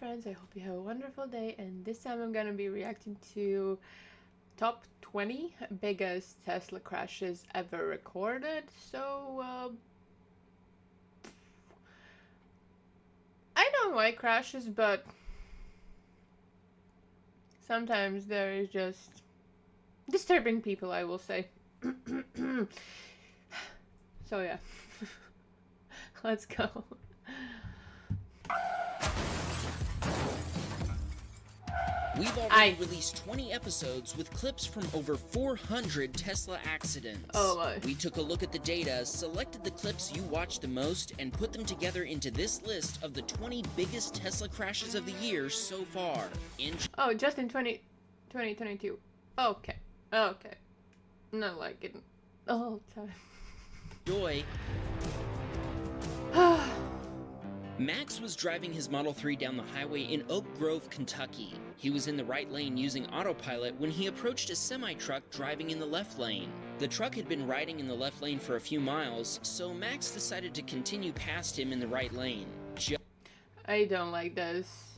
friends, I hope you have a wonderful day, and this time I'm gonna be reacting to top 20 biggest Tesla crashes ever recorded. So, I don't like crashes, but sometimes there is just disturbing people, I will say. So yeah, let's go. We've already released 20 episodes with clips from over 400 Tesla accidents. Oh my. We took a look at the data, selected the clips you watched the most, and put them together into this list of the 20 biggest Tesla crashes of the year so far. Oh, just in 2022. Okay. Okay. Not like it the whole time. Enjoy. Max was driving his Model 3 down the highway in Oak Grove, Kentucky. He was in the right lane using autopilot when he approached a semi-truck driving in the left lane. The truck had been riding in the left lane for a few miles, so Max decided to continue past him in the right lane. I don't like this.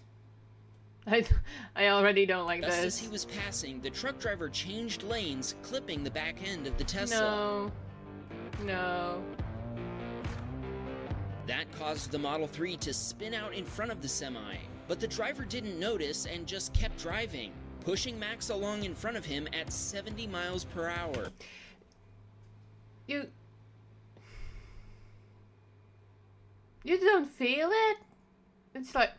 I already don't like Just this. as he was passing, the truck driver changed lanes, clipping the back end of the Tesla. No. No. That caused the Model 3 to spin out in front of the semi, but the driver didn't notice and just kept driving, pushing Max along in front of him at 70 miles per hour. You don't feel it? It's like,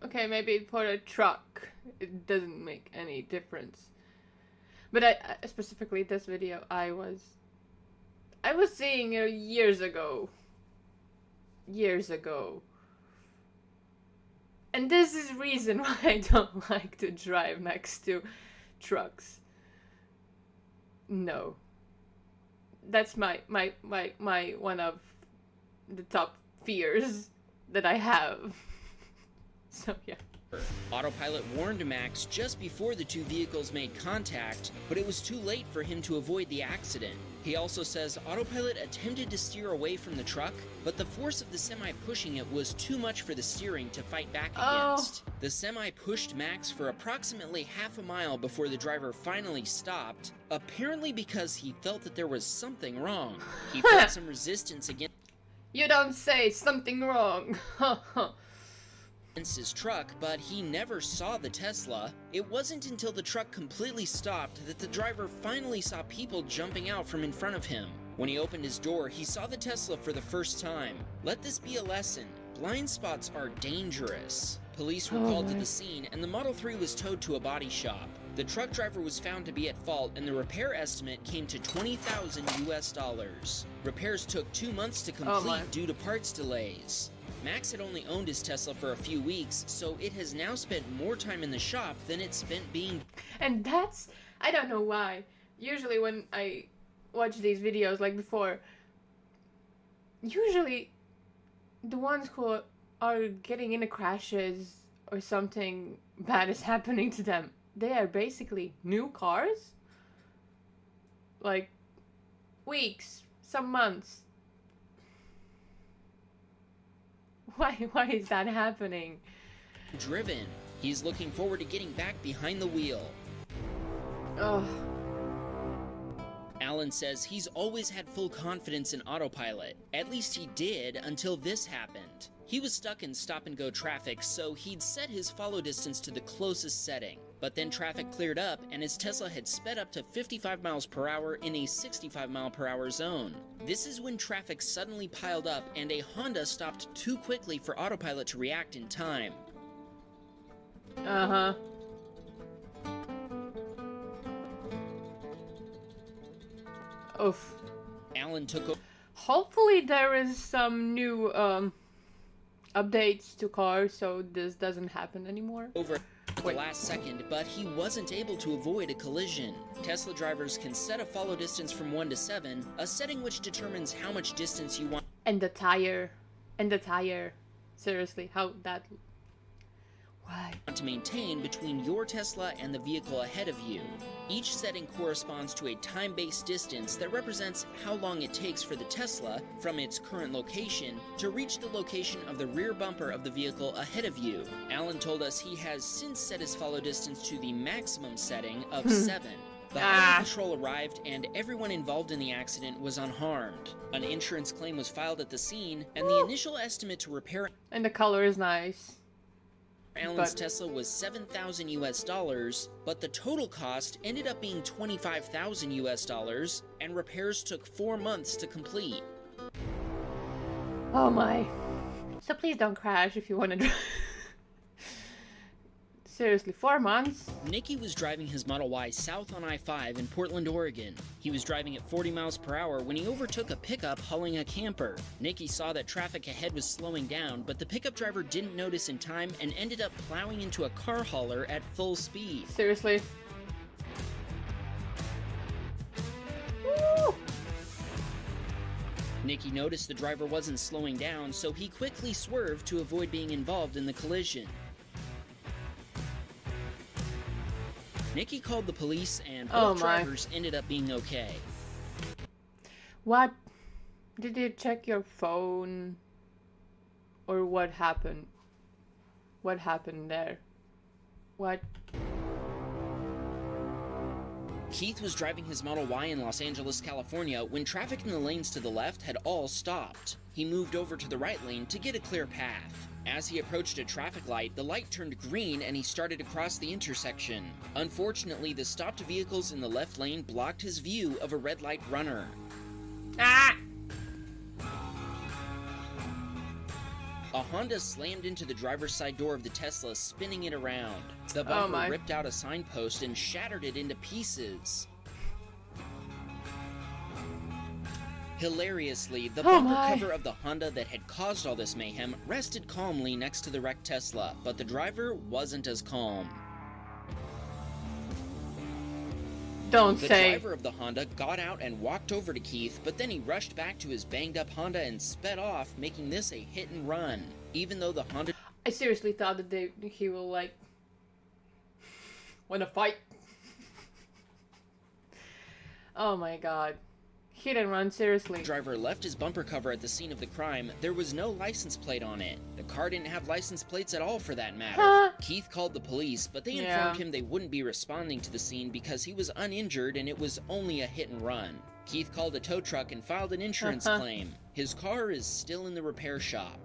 okay, maybe for a truck it doesn't make any difference. But I specifically this video I was seeing years ago. And this is the reason why I don't like to drive next to trucks. No. That's my one of the top fears that I have. So yeah. Autopilot warned Max just before the two vehicles made contact, but it was too late for him to avoid the accident. He also says Autopilot attempted to steer away from the truck, but the force of the semi pushing it was too much for the steering to fight back against. The semi pushed Max for approximately half a mile before the driver finally stopped, apparently because he felt that there was something wrong. He felt some resistance against You don't say something wrong. his truck, but he never saw the Tesla. It wasn't until the truck completely stopped that the driver finally saw people jumping out from in front of him. When he opened his door, he saw the Tesla for the first time. Let this be a lesson. Blind spots are dangerous. Police were called to the scene, and the Model 3 was towed to a body shop. The truck driver was found to be at fault, and the repair estimate came to $20,000 US. Repairs took 2 months to complete due to parts delays. Max had only owned his Tesla for a few weeks, so it has now spent more time in the shop than it spent being... And that's... I don't know why. Usually when I watch these videos, like before, usually the ones who are getting into crashes or something bad is happening to them, they are basically new cars. Like, weeks, some months. Why is that happening? Driven. He's looking forward to getting back behind the wheel. Ugh. Alan says he's always had full confidence in autopilot. At least he did until this happened. He was stuck in stop-and-go traffic, so he'd set his follow distance to the closest setting. But then traffic cleared up, and his Tesla had sped up to 55 miles per hour in a 65 mile per hour zone. This is when traffic suddenly piled up, and a Honda stopped too quickly for autopilot to react in time. Uh-huh. Oof. Alan took over. Hopefully there is some new updates to cars so this doesn't happen anymore. The last second, but he wasn't able to avoid a collision. Tesla drivers can set a follow distance from 1 to 7, a setting which determines how much distance you want. And the tire. Seriously, Why? To maintain between your Tesla and the vehicle ahead of you. Each setting corresponds to a time-based distance that represents how long it takes for the Tesla, from its current location, to reach the location of the rear bumper of the vehicle ahead of you. Alan told us he has since set his follow distance to the maximum setting of 7. The highway patrol arrived and everyone involved in the accident was unharmed. An insurance claim was filed at the scene, and the initial estimate to repair And the color is nice. Alan's Tesla was $7,000 US, but the total cost ended up being $25,000 US, and repairs took 4 months to complete. Oh my. So please don't crash if you want to drive. Seriously, 4 months? Nicky was driving his Model Y south on I-5 in Portland, Oregon. He was driving at 40 miles per hour when he overtook a pickup hauling a camper. Nicky saw that traffic ahead was slowing down, but the pickup driver didn't notice in time and ended up plowing into a car hauler at full speed. Seriously? Woo! Nicky noticed the driver wasn't slowing down, so he quickly swerved to avoid being involved in the collision. Nicky called the police, and both drivers ended up being okay. What? Did you check your phone? Or what happened? What happened there? What? Keith was driving his Model Y in Los Angeles, California, when traffic in the lanes to the left had all stopped. He moved over to the right lane to get a clear path. As he approached a traffic light, the light turned green and he started to cross the intersection. Unfortunately, the stopped vehicles in the left lane blocked his view of a red light runner. Ah! A Honda slammed into the driver's side door of the Tesla, spinning it around. The bumper ripped out a signpost and shattered it into pieces. Hilariously, the bumper cover of the Honda that had caused all this mayhem rested calmly next to the wrecked Tesla, but the driver wasn't as calm. Don't say. The driver of the Honda got out and walked over to Keith, but then he rushed back to his banged-up Honda and sped off, making this a hit-and-run. Even though the Honda... I seriously thought that he will, like... wanna fight. Oh my god. Hit and run, seriously. The driver left his bumper cover at the scene of the crime. There was no license plate on it. The car didn't have license plates at all, for that matter. Keith called the police, but they informed him they wouldn't be responding to the scene because he was uninjured and it was only a hit and run. Keith called a tow truck and filed an insurance claim. His car is still in the repair shop.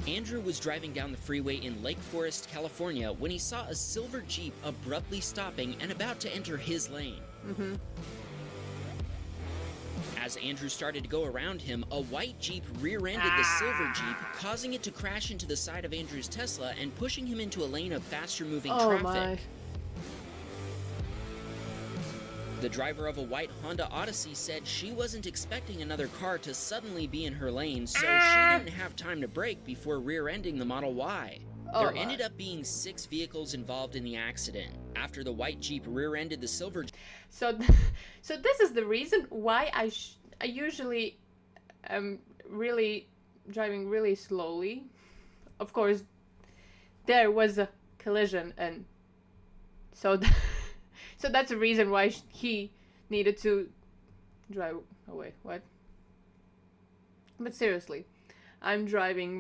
Andrew was driving down the freeway in Lake Forest, California, when he saw a silver Jeep abruptly stopping and about to enter his lane. As Andrew started to go around him, a white Jeep rear-ended the silver Jeep, causing it to crash into the side of Andrew's Tesla and pushing him into a lane of faster-moving traffic. The driver of a white Honda Odyssey said she wasn't expecting another car to suddenly be in her lane, so she didn't have time to brake before rear-ending the Model Y. There ended up being 6 vehicles involved in the accident. After the white Jeep rear-ended the silver... So this is the reason why I usually am really driving really slowly. Of course, there was a collision, and so that's the reason why he needed to drive away. What? But seriously, I'm driving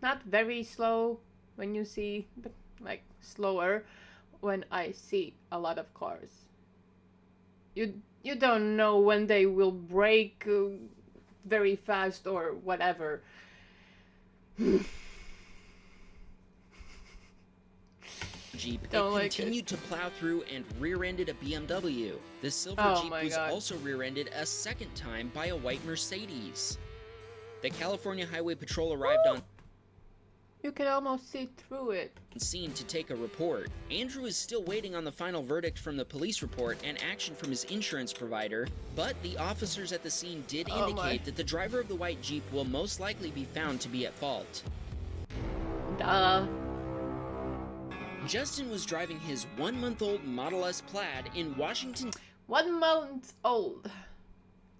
not very slow when you see, but like slower when I see a lot of cars. You don't know when they will brake very fast or whatever. Jeep, it continued to plow through and rear-ended a BMW. The silver Jeep was also rear-ended a second time by a white Mercedes. The California Highway Patrol arrived on You can almost see through it. Scene to take a report. Andrew is still waiting on the final verdict from the police report and action from his insurance provider, but the officers at the scene did indicate that the driver of the white Jeep will most likely be found to be at fault. Duh. Justin was driving his 1-month-old Model S Plaid in Washington 1 month old.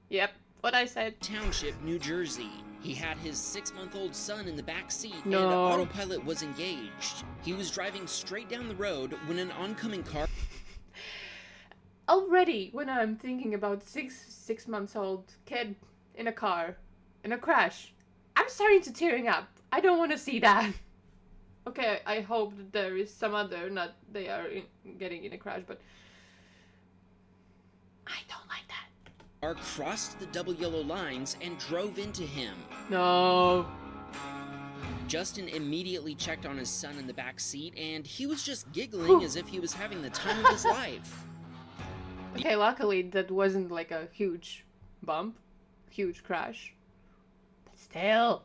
Yep, what I said. Township, New Jersey. He had his 6-month-old son in the back seat, and No. autopilot was engaged. He was driving straight down the road when an oncoming car... Already, when I'm thinking about six months old kid in a car, in a crash, I'm starting to tearing up. I don't want to see that. Okay, I hope that there is some other, not they are getting in a crash, but I don't like that. car crossed the double yellow lines and drove into him. No. Justin immediately checked on his son in the back seat, and he was just giggling as if he was having the time of his life. Okay, luckily that wasn't like a huge bump, huge crash. But still.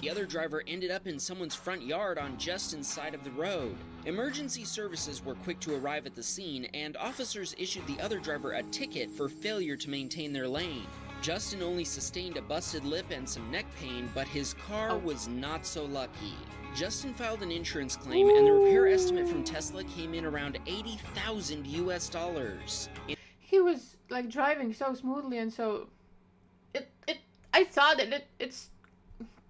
The other driver ended up in someone's front yard on Justin's side of the road. Emergency services were quick to arrive at the scene, and officers issued the other driver a ticket for failure to maintain their lane. Justin only sustained a busted lip and some neck pain, but his car was not so lucky. Justin filed an insurance claim, and the repair estimate from Tesla came in around $80,000 US. He was like driving so smoothly, and so I thought that it's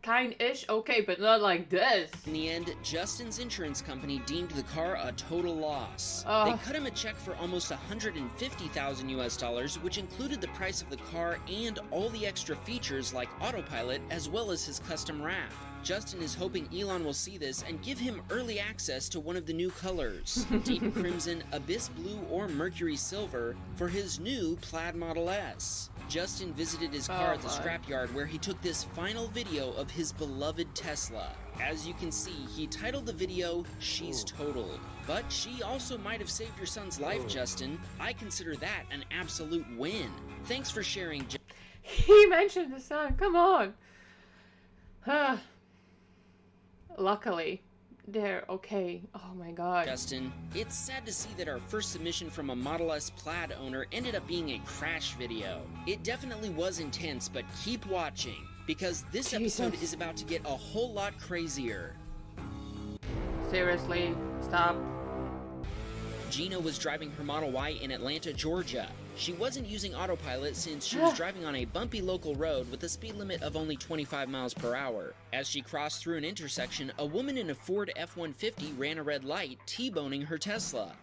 kind-ish okay, but not like this. In the end, Justin's insurance company deemed the car a total loss. Ugh. They cut him a check for almost $150,000 US, which included the price of the car and all the extra features like autopilot, as well as his custom wrap. Justin is hoping Elon will see this and give him early access to one of the new colors, deep crimson, abyss blue, or mercury silver, for his new Plaid Model S. Justin visited his car at the scrapyard, where he took this final video of his beloved Tesla. As you can see, he titled the video, "She's Totaled." But she also might have saved your son's life, Justin. I consider that an absolute win. Thanks for sharing, He mentioned the son, come on. Luckily, they're okay. Oh my god. Justin. It's sad to see that our first submission from a Model S Plaid owner ended up being a crash video. It definitely was intense, but keep watching, because this episode is about to get a whole lot crazier. Seriously, stop. Gina was driving her Model Y in Atlanta, Georgia. She wasn't using autopilot since she was driving on a bumpy local road with a speed limit of only 25 miles per hour. As she crossed through an intersection, a woman in a Ford F-150 ran a red light, T-boning her Tesla.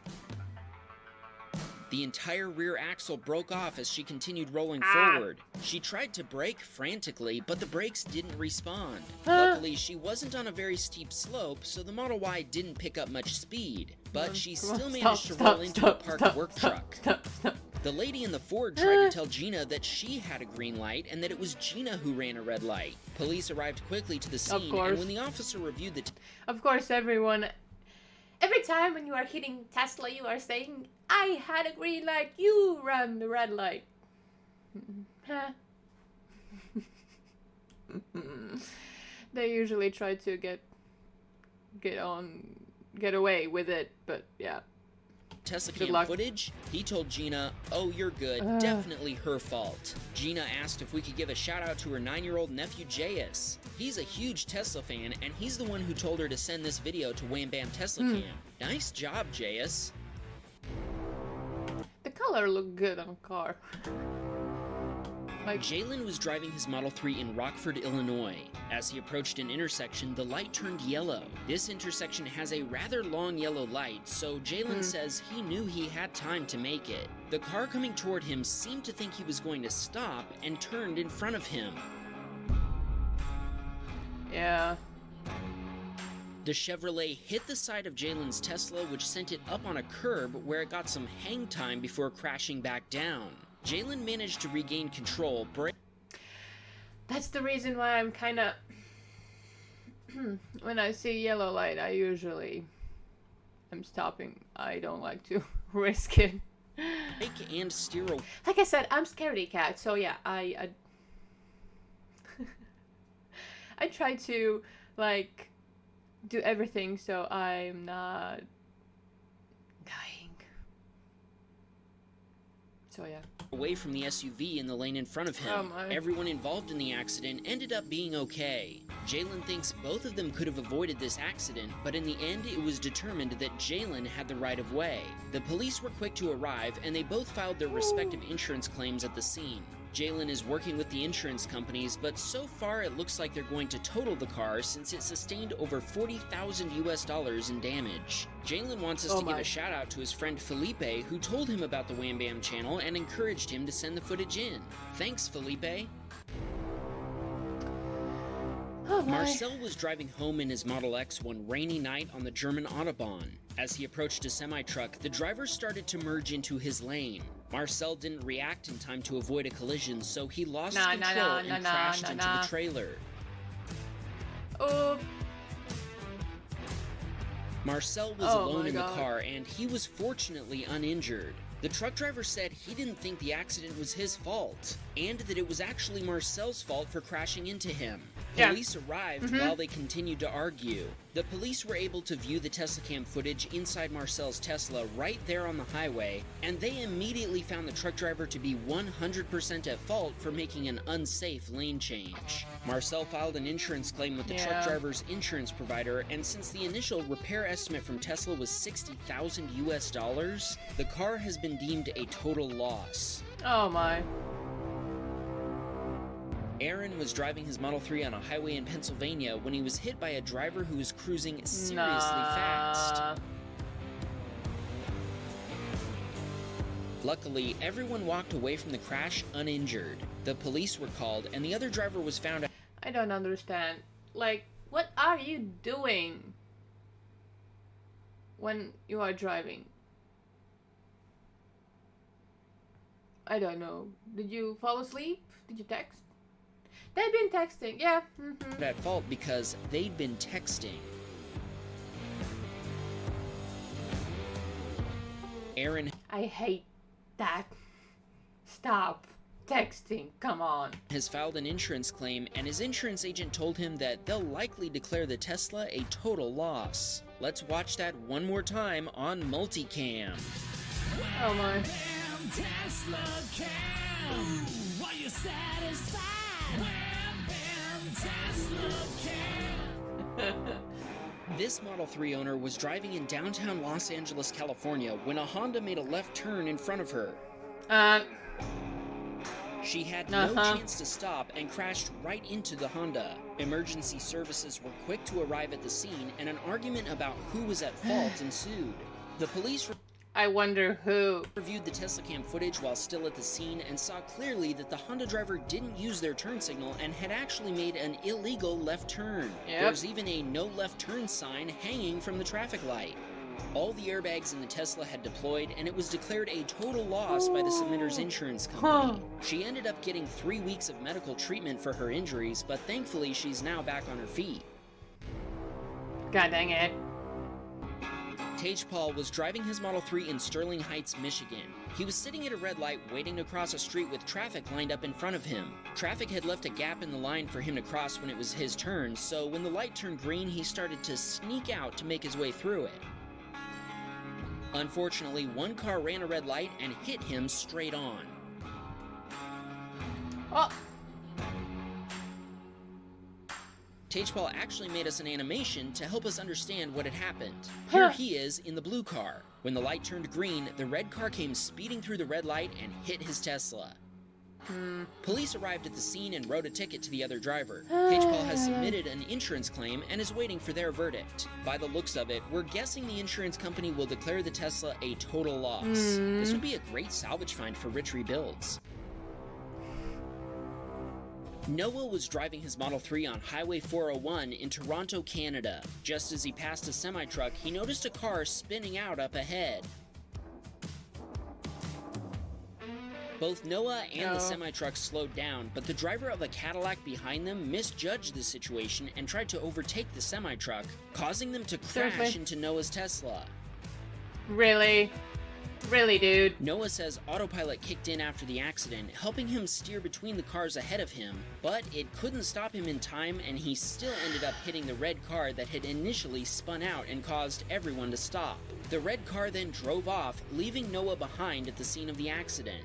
The entire rear axle broke off as she continued rolling forward. She tried to brake frantically, but the brakes didn't respond. Luckily, she wasn't on a very steep slope, so the Model Y didn't pick up much speed. But she still managed to roll into a parked work truck. The lady in the Ford tried to tell Gina that she had a green light and that it was Gina who ran a red light. Police arrived quickly to the scene, and when the officer reviewed the... Of course, everyone... Every time when you are hitting Tesla, you are saying, I had a green light, you ran the red light. Huh. They usually try to get away with it, but yeah. Teslacam footage, he told Gina, "Oh, you're good, definitely her fault." Gina asked if we could give a shout out to her 9-year-old nephew J.S. He's a huge Tesla fan, and he's the one who told her to send this video to Wham Bam Teslacam. Nice job, J.S. The color looked good on the car. Jalen was driving his Model 3 in Rockford, Illinois. As he approached an intersection, the light turned yellow. This intersection has a rather long yellow light, so Jalen says he knew he had time to make it. The car coming toward him seemed to think he was going to stop and turned in front of him. Yeah. The Chevrolet hit the side of Jalen's Tesla, which sent it up on a curb where it got some hang time before crashing back down. Jalen managed to regain control. That's the reason why I'm kind of... When I see yellow light, I'm stopping. I don't like to risk it. Brake and steer. Like I said, I'm scaredy cat, so yeah, I try to, like, do everything so I'm not dying. So yeah. Away from the SUV in the lane in front of him. Everyone involved in the accident ended up being okay. Jalen thinks both of them could have avoided this accident, but in the end it was determined that Jalen had the right of way. The police were quick to arrive, and they both filed their respective insurance claims at the scene. Jalen is working with the insurance companies, but so far it looks like they're going to total the car since it sustained over $40,000 in damage. Jalen wants us to give a shout out to his friend Felipe, who told him about the Wham Bam channel and encouraged him to send the footage in. Thanks, Felipe. Marcel was driving home in his Model X one rainy night on the German Autobahn. As he approached a semi-truck, the driver started to merge into his lane. Marcel didn't react in time to avoid a collision, so he lost control and crashed into the trailer. Marcel was alone in the car, and he was fortunately uninjured. The truck driver said he didn't think the accident was his fault, and that it was actually Marcel's fault for crashing into him. Police arrived while they continued to argue. The police were able to view the Teslacam footage inside Marcel's Tesla right there on the highway, and they immediately found the truck driver to be 100% at fault for making an unsafe lane change. Marcel filed an insurance claim with the truck driver's insurance provider, and since the initial repair estimate from Tesla was $60,000, the car has been deemed a total loss. Oh my. Aaron was driving his Model 3 on a highway in Pennsylvania when he was hit by a driver who was cruising seriously fast. Luckily, everyone walked away from the crash uninjured. The police were called, and the other driver was found out. I don't understand. Like, what are you doing when you are driving? I don't know. Did you fall asleep? Did you text? They've been texting, yeah. At fault because they'd been texting. Aaron. I hate that. Stop texting, come on. Has filed an insurance claim, and his insurance agent told him that they'll likely declare the Tesla a total loss. Let's watch that one more time on multicam. Oh my. Teslacam. Are you satisfied? This Model 3 owner was driving in downtown Los Angeles, California, when a Honda made a left turn in front of her. She had no chance to stop and crashed right into the Honda. Emergency services were quick to arrive at the scene, and an argument about who was at fault ensued. The police I wonder who reviewed the Teslacam footage while still at the scene and saw clearly that the Honda driver didn't use their turn signal and had actually made an illegal left turn. There's even a no left turn sign hanging from the traffic light. All the airbags in the Tesla had deployed, and it was declared a total loss by the submitter's insurance company. She ended up getting 3 weeks of medical treatment for her injuries, but thankfully she's now back on her feet. God dang it. Paul was driving his Model 3 in Sterling Heights, Michigan. He was sitting at a red light waiting to cross a street with traffic lined up in front of him. Traffic had left a gap in the line for him to cross when it was his turn, so when the light turned green, he started to sneak out to make his way through it. Unfortunately, one car ran a red light and hit him straight on. Oh. Paul actually made us an animation to help us understand what had happened. Here he is in the blue car. When the light turned green, the red car came speeding through the red light and hit his Tesla. Police arrived at the scene and wrote a ticket to the other driver. Paul has submitted an insurance claim and is waiting for their verdict. By the looks of it, we're guessing the insurance company will declare the Tesla a total loss. This would be a great salvage find for rich rebuilds. Noah was driving his Model 3 on Highway 401 in Toronto, Canada. Just as he passed a semi-truck, he noticed a car spinning out up ahead. Both Noah and the semi-truck slowed down, but the driver of a Cadillac behind them misjudged the situation and tried to overtake the semi-truck, causing them to crash into Noah's Tesla. Really? Really, dude? Noah says autopilot kicked in after the accident, helping him steer between the cars ahead of him, but it couldn't stop him in time, and he still ended up hitting the red car that had initially spun out and caused everyone to stop. The red car then drove off, leaving Noah behind at the scene of the accident.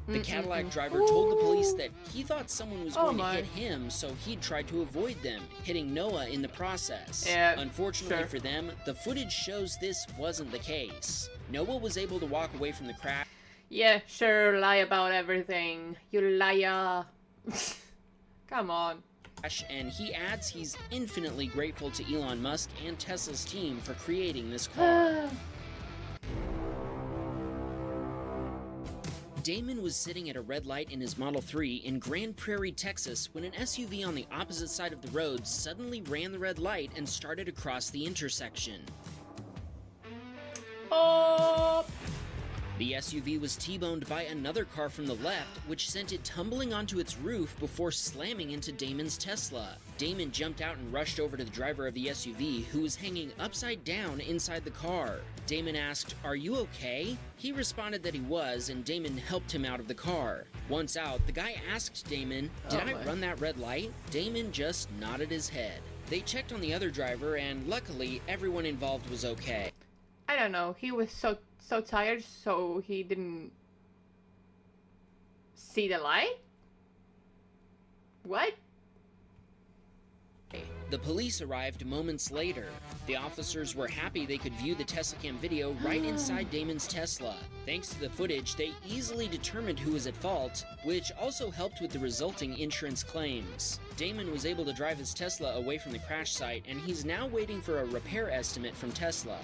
The Cadillac driver told the police that he thought someone was going to hit him, so he tried to avoid them, hitting Noah in the process. Unfortunately for them, the footage shows this wasn't the case. Noah was able to walk away from the crash. Yeah, sure, lie about everything. You liar. Come on. And he adds he's infinitely grateful to Elon Musk and Tesla's team for creating this car. Damon was sitting at a red light in his Model 3 in Grand Prairie, Texas, when an SUV on the opposite side of the road suddenly ran the red light and started across the intersection. Oh! The SUV was T-boned by another car from the left, which sent it tumbling onto its roof before slamming into Damon's Tesla. Damon jumped out and rushed over to the driver of the SUV, who was hanging upside down inside the car. Damon asked, "Are you okay?" He responded that he was, and Damon helped him out of the car. Once out, the guy asked Damon, "Did I run that red light?" Damon just nodded his head. They checked on the other driver, and luckily, everyone involved was okay. I don't know, he was so tired, so he didn't see the light? What? The police arrived moments later. The officers were happy they could view the Teslacam video right inside Damon's Tesla. Thanks to the footage, they easily determined who was at fault, which also helped with the resulting insurance claims. Damon was able to drive his Tesla away from the crash site, and he's now waiting for a repair estimate from Tesla.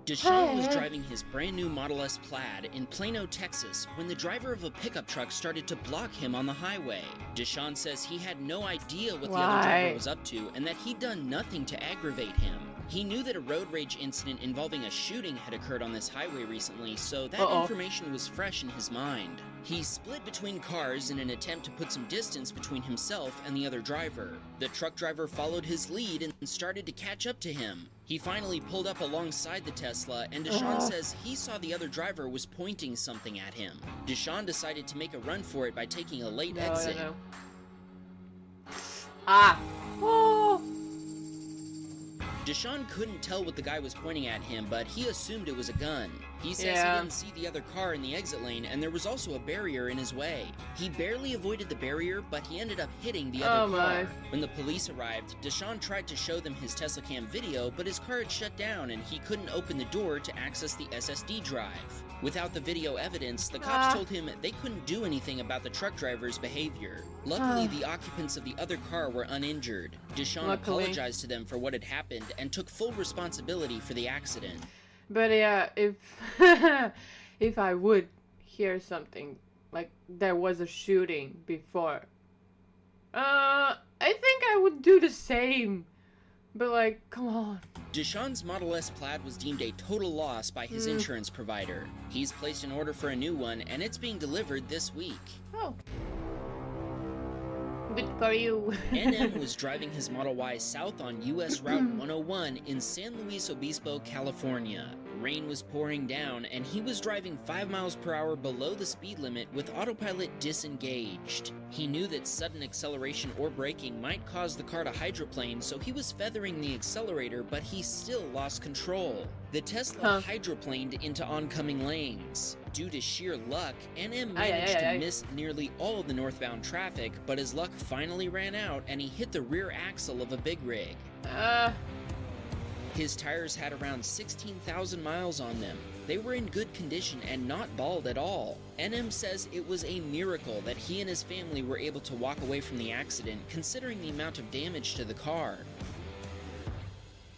Deshaun was driving his brand new Model S Plaid in Plano, Texas, when the driver of a pickup truck started to block him on the highway. Deshaun says he had no idea what the other driver was up to and that he'd done nothing to aggravate him. He knew that a road rage incident involving a shooting had occurred on this highway recently, so that information was fresh in his mind. He split between cars in an attempt to put some distance between himself and the other driver. The truck driver followed his lead and started to catch up to him. He finally pulled up alongside the Tesla, and Deshaun says he saw the other driver was pointing something at him. Deshaun decided to make a run for it by taking a late exit. Oh! Deshaun couldn't tell what the guy was pointing at him, but he assumed it was a gun. He says he didn't see the other car in the exit lane, and there was also a barrier in his way. He barely avoided the barrier, but he ended up hitting the other car. When the police arrived, Deshaun tried to show them his Teslacam video, but his car had shut down and he couldn't open the door to access the SSD drive. Without the video evidence, the cops told him they couldn't do anything about the truck driver's behavior. Luckily, the occupants of the other car were uninjured. Deshaun apologized to them for what had happened and took full responsibility for the accident. But yeah, if if I would hear something like there was a shooting before, I think I would do the same. But like, come on. Deshaun's Model S Plaid was deemed a total loss by his insurance provider. He's placed an order for a new one, and it's being delivered this week. Oh. Good for you. NM was driving his Model Y south on US Route 101 in San Luis Obispo, California. Rain was pouring down, and he was driving 5 miles per hour below the speed limit with autopilot disengaged. He knew that sudden acceleration or braking might cause the car to hydroplane, so he was feathering the accelerator, but he still lost control. The Tesla hydroplaned into oncoming lanes. Due to sheer luck, NM managed to miss nearly all of the northbound traffic, but his luck finally ran out and he hit the rear axle of a big rig. His tires had around 16,000 miles on them. They were in good condition and not bald at all. NM says it was a miracle that he and his family were able to walk away from the accident, considering the amount of damage to the car.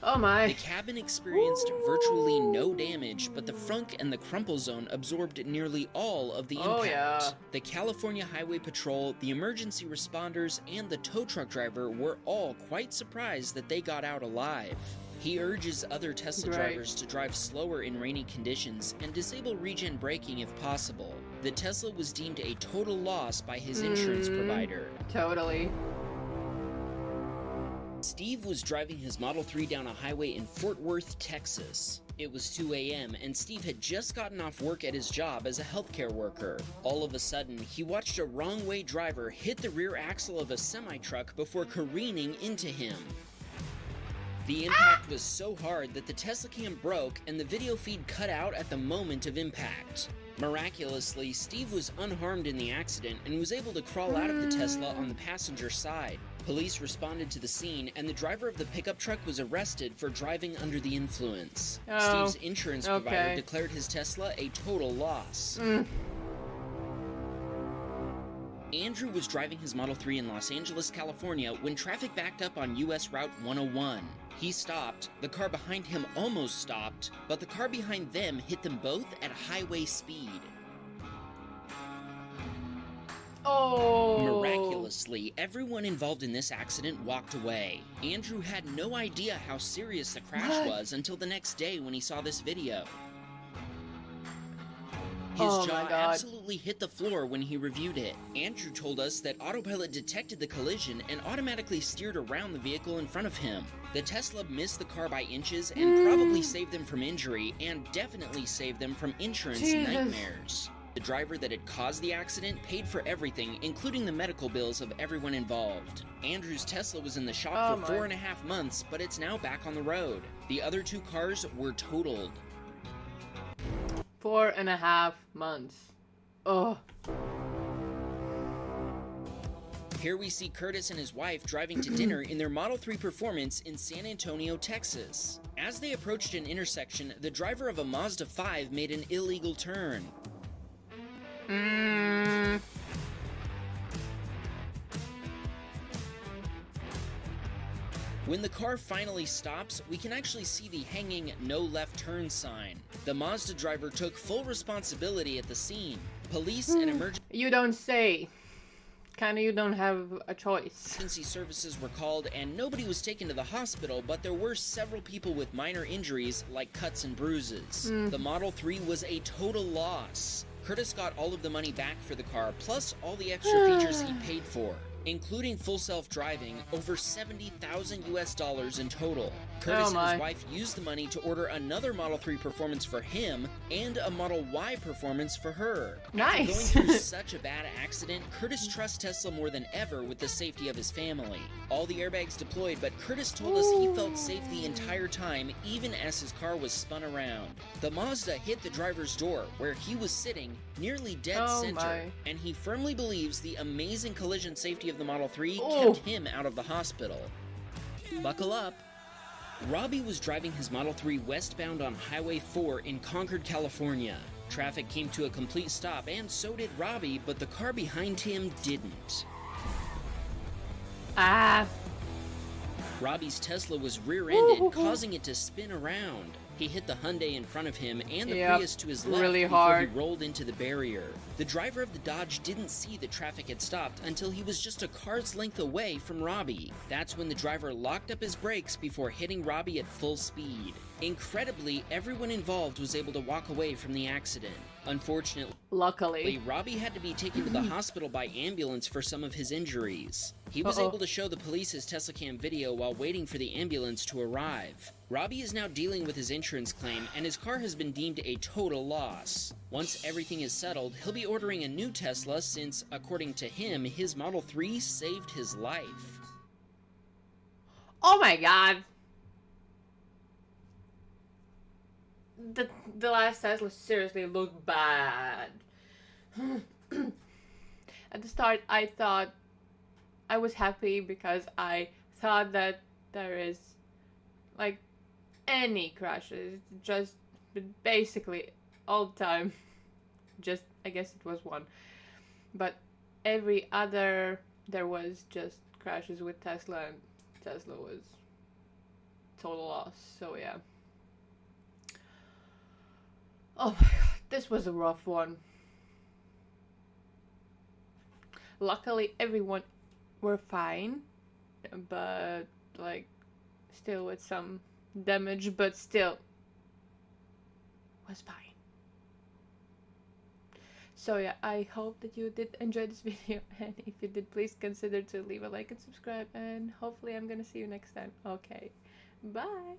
Oh my. The cabin experienced virtually no damage, but the frunk and the crumple zone absorbed nearly all of the impact. The California Highway Patrol, the emergency responders, and the tow truck driver were all quite surprised that they got out alive. He urges other Tesla drivers to drive slower in rainy conditions and disable regen braking if possible. The Tesla was deemed a total loss by his insurance provider. Totally. Steve was driving his Model 3 down a highway in Fort Worth, Texas. It was 2 a.m. and Steve had just gotten off work at his job as a healthcare worker. All of a sudden, he watched a wrong-way driver hit the rear axle of a semi-truck before careening into him. The impact was so hard that the Teslacam broke and the video feed cut out at the moment of impact. Miraculously, Steve was unharmed in the accident and was able to crawl out of the Tesla on the passenger side. Police responded to the scene, and the driver of the pickup truck was arrested for driving under the influence. Oh, Steve's insurance okay. provider declared his Tesla a total loss. Andrew was driving his Model 3 in Los Angeles, California, when traffic backed up on US Route 101. He stopped, the car behind him almost stopped, but the car behind them hit them both at highway speed. Oh. Miraculously, everyone involved in this accident walked away. Andrew had no idea how serious the crash was until the next day when he saw this video. His jaw absolutely hit the floor when he reviewed it. Andrew told us that autopilot detected the collision and automatically steered around the vehicle in front of him. The Tesla missed the car by inches and probably saved them from injury, and definitely saved them from insurance nightmares. The driver that had caused the accident paid for everything, including the medical bills of everyone involved. Andrew's Tesla was in the shop for 4.5 months, but it's now back on the road. The other 2 cars were totaled. 4.5 months. Oh. Here we see Curtis and his wife driving to dinner in their Model 3 Performance in San Antonio, Texas. As they approached an intersection, the driver of a Mazda 5 made an illegal turn. When the car finally stops, we can actually see the hanging no left turn sign. The Mazda driver took full responsibility at the scene. Police and You don't say. Kinda, you don't have a choice. emergency services were called, and nobody was taken to the hospital, but there were several people with minor injuries like cuts and bruises. The Model 3 was a total loss. Curtis got all of the money back for the car, plus all the extra features he paid for, including full self-driving, over $70,000 US in total. Curtis and his wife used the money to order another Model 3 Performance for him and a Model Y Performance for her. Nice. After going through such a bad accident, Curtis trusts Tesla more than ever with the safety of his family. All the airbags deployed, but Curtis told us he felt safe the entire time, even as his car was spun around. The Mazda hit the driver's door, where he was sitting, nearly dead center, and he firmly believes the amazing collision safety of the Model 3 kept him out of the hospital. Buckle up. Robbie was driving his Model 3 westbound on Highway 4 in Concord, California. Traffic came to a complete stop, and so did Robbie, but the car behind him didn't. Robbie's Tesla was rear-ended, causing it to spin around. He hit the Hyundai in front of him and the Prius to his left before he rolled into the barrier. The driver of the Dodge didn't see the traffic had stopped until he was just a car's length away from Robbie. That's when the driver locked up his brakes before hitting Robbie at full speed. Incredibly, everyone involved was able to walk away from the accident. Unfortunately, luckily, Robbie had to be taken to the hospital by ambulance for some of his injuries. He was able to show the police his Teslacam video while waiting for the ambulance to arrive. Robbie is now dealing with his insurance claim, and his car has been deemed a total loss. Once everything is settled, he'll be ordering a new Tesla since, according to him, his Model 3 saved his life. Oh my god. The last Tesla seriously looked bad. At the start, I thought I was happy because I thought that there is like any crashes, just basically all the time. Just, I guess it was one, but every other there was just crashes with Tesla, and Tesla was total loss. So yeah. Oh my god, this was a rough one. Luckily, everyone were fine, but like still with some damage, but still was fine. So yeah, I hope that you did enjoy this video, and if you did, please consider to leave a like and subscribe, and hopefully I'm gonna see you next time. Okay, bye.